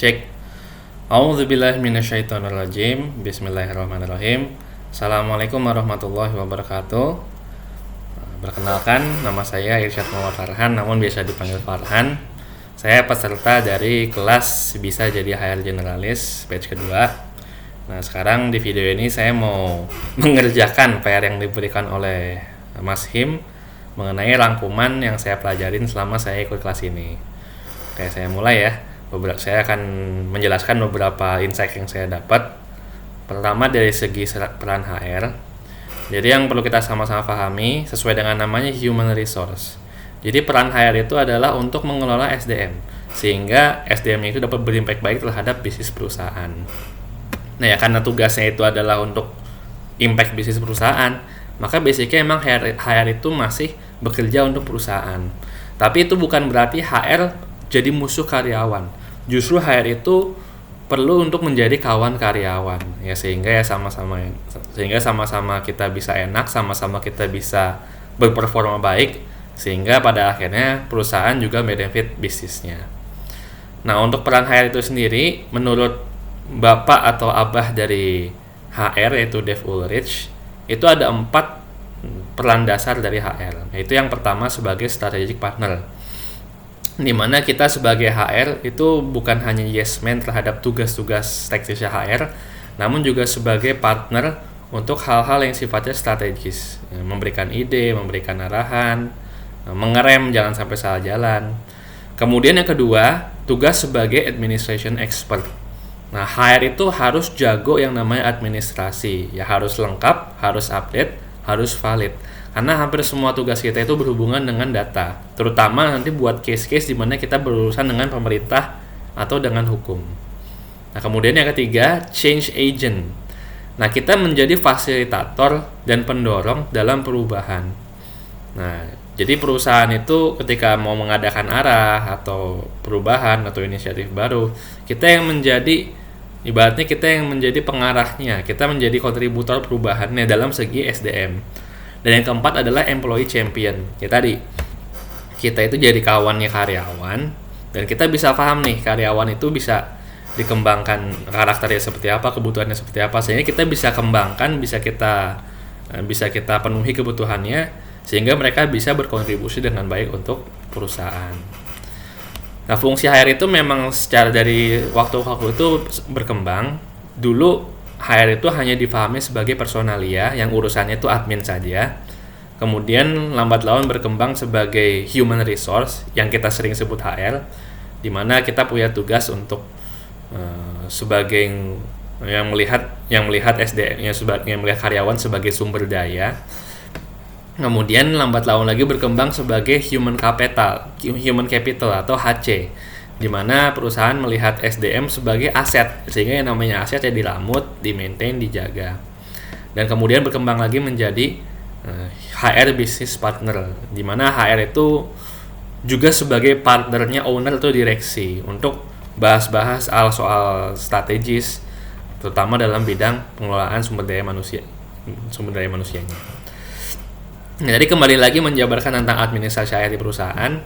Cek. A'udzubillahi minasyaitonirrajim. Bismillahirrahmanirrahim. Assalamualaikum warahmatullahi wabarakatuh. Perkenalkan, nama saya Irsyad Muhammad Farhan, namun biasa dipanggil Farhan. Saya peserta dari kelas Bisa Jadi HR Generalis batch kedua. Nah, sekarang di video ini saya mau mengerjakan PR yang diberikan oleh Mas Him mengenai rangkuman yang saya pelajarin selama saya ikut kelas ini. Oke, saya mulai ya. Saya akan menjelaskan beberapa insight yang saya dapat. Pertama dari segi peran HR. Jadi yang perlu kita sama-sama pahami sesuai dengan namanya human resource. Jadi peran HR itu adalah untuk mengelola SDM sehingga SDM itu dapat berimpact baik terhadap bisnis perusahaan. Nah ya, karena tugasnya itu adalah untuk impact bisnis perusahaan, maka basicnya emang HR itu masih bekerja untuk perusahaan. Tapi itu bukan berarti HR jadi musuh karyawan. Justru HR itu perlu untuk menjadi kawan karyawan ya, sehingga sama-sama kita bisa enak, sama-sama kita bisa berperforma baik, sehingga pada akhirnya perusahaan juga benefit bisnisnya. Nah, untuk peran HR itu sendiri menurut bapak atau abah dari HR yaitu Dave Ulrich, itu ada 4 peran dasar dari HR. Yaitu yang pertama sebagai strategic partner, di mana kita sebagai HR itu bukan hanya yes man terhadap tugas-tugas teknisnya HR, namun juga sebagai partner untuk hal-hal yang sifatnya strategis, memberikan ide, memberikan arahan, mengerem jangan sampai salah jalan. Kemudian yang kedua, tugas sebagai administration expert. Nah, HR itu harus jago yang namanya administrasi, ya harus lengkap, harus update, harus valid. Karena hampir semua tugas kita itu berhubungan dengan data, terutama nanti buat case-case di mana kita berurusan dengan pemerintah atau dengan hukum. Nah, kemudian yang ketiga, change agent. Nah, kita menjadi fasilitator dan pendorong dalam perubahan. Nah, jadi perusahaan itu ketika mau mengadakan arah atau perubahan atau inisiatif baru, kita yang menjadi, ibaratnya kita yang menjadi pengarahnya, kita menjadi kontributor perubahannya dalam segi SDM. Dan yang keempat adalah employee champion. Ya tadi, kita itu jadi kawannya karyawan, dan kita bisa paham nih karyawan itu bisa dikembangkan karakternya seperti apa, kebutuhannya seperti apa, sehingga kita bisa kembangkan, bisa kita penuhi kebutuhannya, sehingga mereka bisa berkontribusi dengan baik untuk perusahaan. Nah, fungsi HR itu memang secara dari waktu-waktu itu berkembang. Dulu HR itu hanya dipahami sebagai personalia yang urusannya itu admin saja. Kemudian lambat laun berkembang sebagai human resource yang kita sering sebut HR, di mana kita punya tugas untuk sebagai yang melihat SDM, yang melihat karyawan sebagai sumber daya. Kemudian lambat laun lagi berkembang sebagai human capital atau HC, di mana perusahaan melihat SDM sebagai aset, sehingga yang namanya aset ya diramut, di-maintain, dijaga. Dan kemudian berkembang lagi menjadi HR business partner, di mana HR itu juga sebagai partnernya owner atau direksi untuk bahas-bahas soal strategis, terutama dalam bidang pengelolaan sumber daya manusianya. Nah, jadi kembali lagi menjabarkan tentang administrasi HR di perusahaan.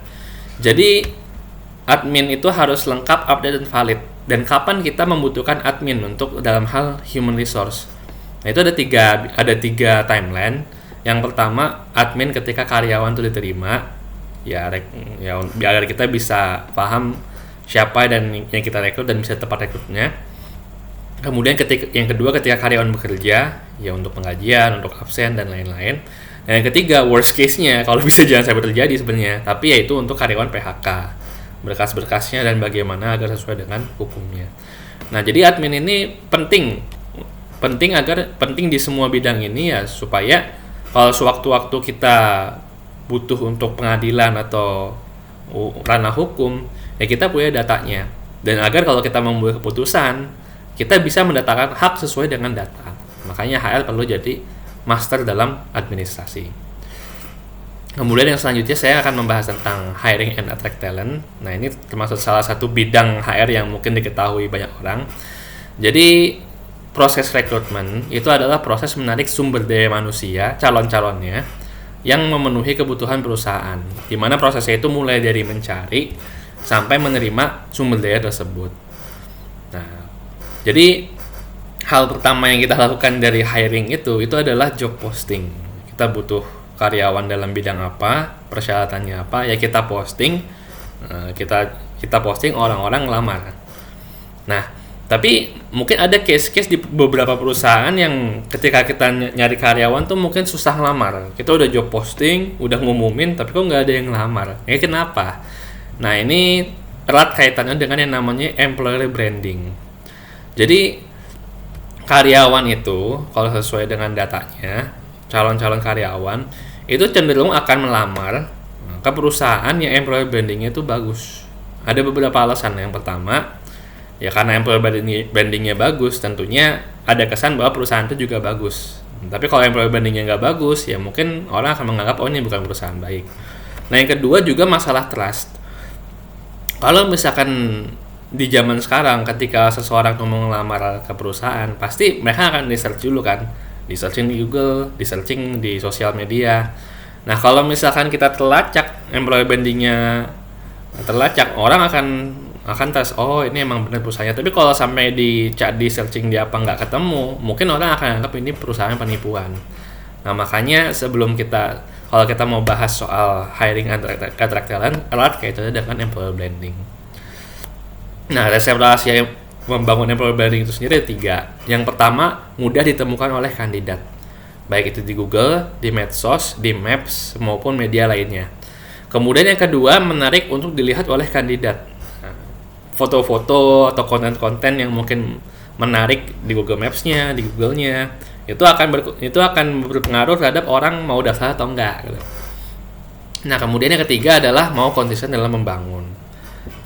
Jadi admin itu harus lengkap, update, dan valid. Dan kapan kita membutuhkan admin untuk dalam hal human resource? Nah, itu ada tiga timeline. Yang pertama, admin ketika karyawan itu diterima, biar kita bisa paham siapa dan yang kita rekrut dan bisa tepat rekrutnya. Kemudian yang kedua ketika karyawan bekerja, ya untuk penggajian, untuk absen dan lain-lain. Dan yang ketiga, worst case-nya kalau bisa jangan sampai terjadi sebenarnya, tapi yaitu untuk karyawan PHK. Berkas-berkasnya dan bagaimana agar sesuai dengan hukumnya. Nah, jadi admin ini penting di semua bidang ini ya, supaya kalau sewaktu-waktu kita butuh untuk pengadilan atau ranah hukum, ya kita punya datanya. Dan agar kalau kita membuat keputusan, kita bisa mendatangkan hak sesuai dengan data. Makanya HR perlu jadi master dalam administrasi. Kemudian yang selanjutnya saya akan membahas tentang hiring and attract talent. Nah, ini termasuk salah satu bidang HR yang mungkin diketahui banyak orang. Jadi proses rekrutmen itu adalah proses menarik sumber daya manusia, calon-calonnya yang memenuhi kebutuhan perusahaan, di mana prosesnya itu mulai dari mencari sampai menerima sumber daya tersebut. Nah, jadi hal pertama yang kita lakukan dari hiring itu adalah job posting. Kita butuh karyawan dalam bidang apa, persyaratannya apa, ya kita posting, kita posting, orang-orang ngelamar. Nah, tapi mungkin ada case-case di beberapa perusahaan yang ketika kita nyari karyawan tuh mungkin susah ngelamar. Kita udah job posting, udah ngumumin, tapi kok nggak ada yang ngelamar. Ya kenapa? Nah, ini erat kaitannya dengan yang namanya employer branding. Jadi karyawan itu kalau sesuai dengan datanya, calon-calon karyawan itu cenderung akan melamar ke perusahaan yang employer brandingnya itu bagus. Ada beberapa alasan. Yang pertama, ya karena employer brandingnya bagus, tentunya ada kesan bahwa perusahaan itu juga bagus. Tapi kalau employer brandingnya nggak bagus, ya mungkin orang akan menganggap ini bukan perusahaan baik. Nah, yang kedua juga masalah trust. Kalau misalkan di zaman sekarang ketika seseorang mau ngelamar ke perusahaan, pasti mereka akan di-search dulu kan, di-searching di Google, di-searching di sosial media. Nah, kalau misalkan kita terlacak employer brandingnya terlacak, orang akan tes, oh ini emang benar perusahaannya. Tapi kalau sampai di searching di apa nggak ketemu, mungkin orang akan anggap ini perusahaan penipuan. Nah, makanya sebelum kalau kita mau bahas soal hiring attract talent, erat kaitannya dengan employer branding. Nah, resep rahasia membangun employer branding itu sendiri ada 3. Yang pertama, mudah ditemukan oleh kandidat, baik itu di Google, di medsos, di Maps, maupun media lainnya. Kemudian yang kedua, menarik untuk dilihat oleh kandidat. Foto-foto atau konten-konten yang mungkin menarik di Google Maps-nya, di Google-nya, itu akan berpengaruh terhadap orang mau daftar atau enggak gitu. Nah, kemudian yang ketiga adalah mau konsisten dalam membangun.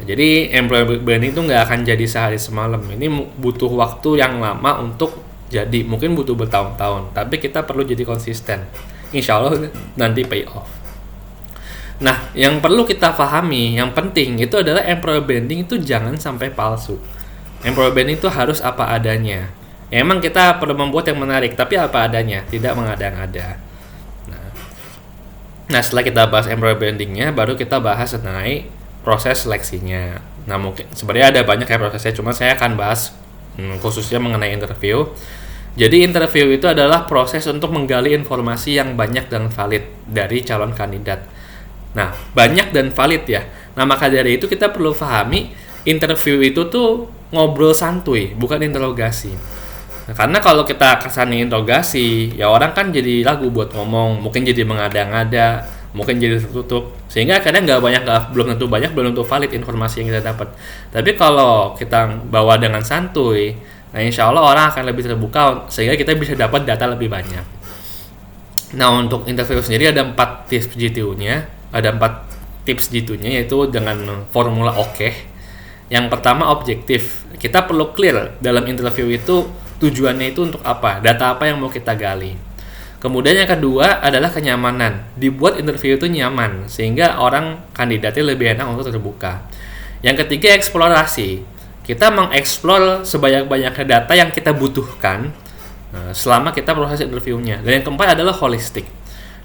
Jadi employer branding itu nggak akan jadi sehari semalam. Ini butuh waktu yang lama untuk jadi, mungkin butuh bertahun-tahun. Tapi kita perlu jadi konsisten. Insya Allah nanti pay off. Nah, yang perlu kita pahami, yang penting itu adalah employer branding itu jangan sampai palsu. Employer branding itu harus apa adanya. Ya, emang kita perlu membuat yang menarik, tapi apa adanya, tidak mengada-ngada. Nah, setelah kita bahas employer brandingnya, baru kita bahas mengenai proses seleksinya. Nah, mungkin sebenarnya ada banyak ya prosesnya, cuma saya akan bahas khususnya mengenai interview. Jadi interview itu adalah proses untuk menggali informasi yang banyak dan valid dari calon kandidat. Nah, banyak dan valid ya. Nah, maka dari itu kita perlu pahami interview itu tuh ngobrol santuy, bukan interogasi. Nah, karena kalau kita kesannya interogasi, ya orang kan jadi ragu buat ngomong, mungkin jadi mengada-ngada, mungkin jadi tertutup, sehingga akhirnya belum tentu valid informasi yang kita dapat. Tapi kalau kita bawa dengan santuy, nah insya Allah orang akan lebih terbuka, sehingga kita bisa dapat data lebih banyak. Nah, untuk interview sendiri ada 4 tips jitu-nya, yaitu dengan formula OKE. Yang pertama, objektif. Kita perlu clear dalam interview itu tujuannya itu untuk apa, data apa yang mau kita gali. Kemudian yang kedua adalah kenyamanan. Dibuat interview itu nyaman, sehingga orang kandidatnya lebih enak untuk terbuka. Yang ketiga, eksplorasi. Kita mengeksplor sebanyak-banyaknya data yang kita butuhkan selama kita proses interviewnya. Dan yang keempat adalah holistik.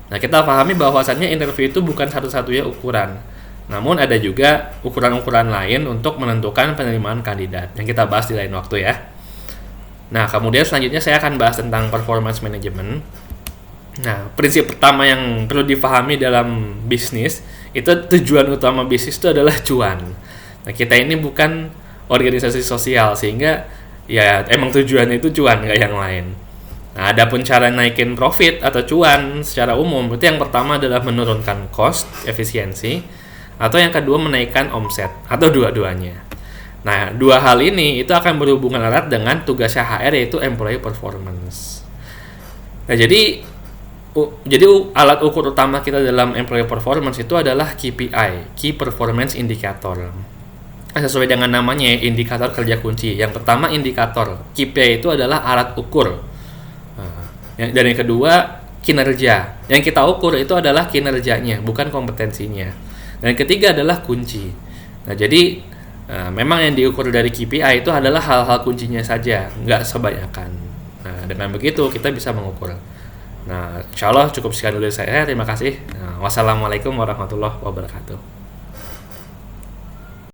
Nah, kita pahami bahwasannya interview itu bukan satu-satunya ukuran. Namun ada juga ukuran-ukuran lain untuk menentukan penerimaan kandidat, yang kita bahas di lain waktu ya. Nah, kemudian selanjutnya saya akan bahas tentang performance management. Nah, prinsip pertama yang perlu dipahami dalam bisnis, itu tujuan utama bisnis itu adalah cuan. Nah, kita ini bukan organisasi sosial, sehingga ya emang tujuannya itu cuan, nggak yang lain. Nah, adapun cara naikin profit atau cuan secara umum, itu yang pertama adalah menurunkan cost, efisiensi, atau yang kedua menaikkan omset, atau dua-duanya. Nah, dua hal ini itu akan berhubungan erat dengan tugasnya HR, yaitu employee performance. Nah, jadi alat ukur utama kita dalam employee performance itu adalah KPI, Key Performance Indicator. Sesuai dengan namanya, indikator kerja kunci. Yang pertama indikator, KPI itu adalah alat ukur. Dan yang kedua kinerja. Yang kita ukur itu adalah kinerjanya, bukan kompetensinya. Dan yang ketiga adalah kunci. Nah, jadi memang yang diukur dari KPI itu adalah hal-hal kuncinya saja, nggak sebanyakan. Nah, dengan begitu kita bisa mengukur. Nah, insya Allah cukup sekian dulu dari saya. Terima kasih. Wassalamualaikum warahmatullahi wabarakatuh.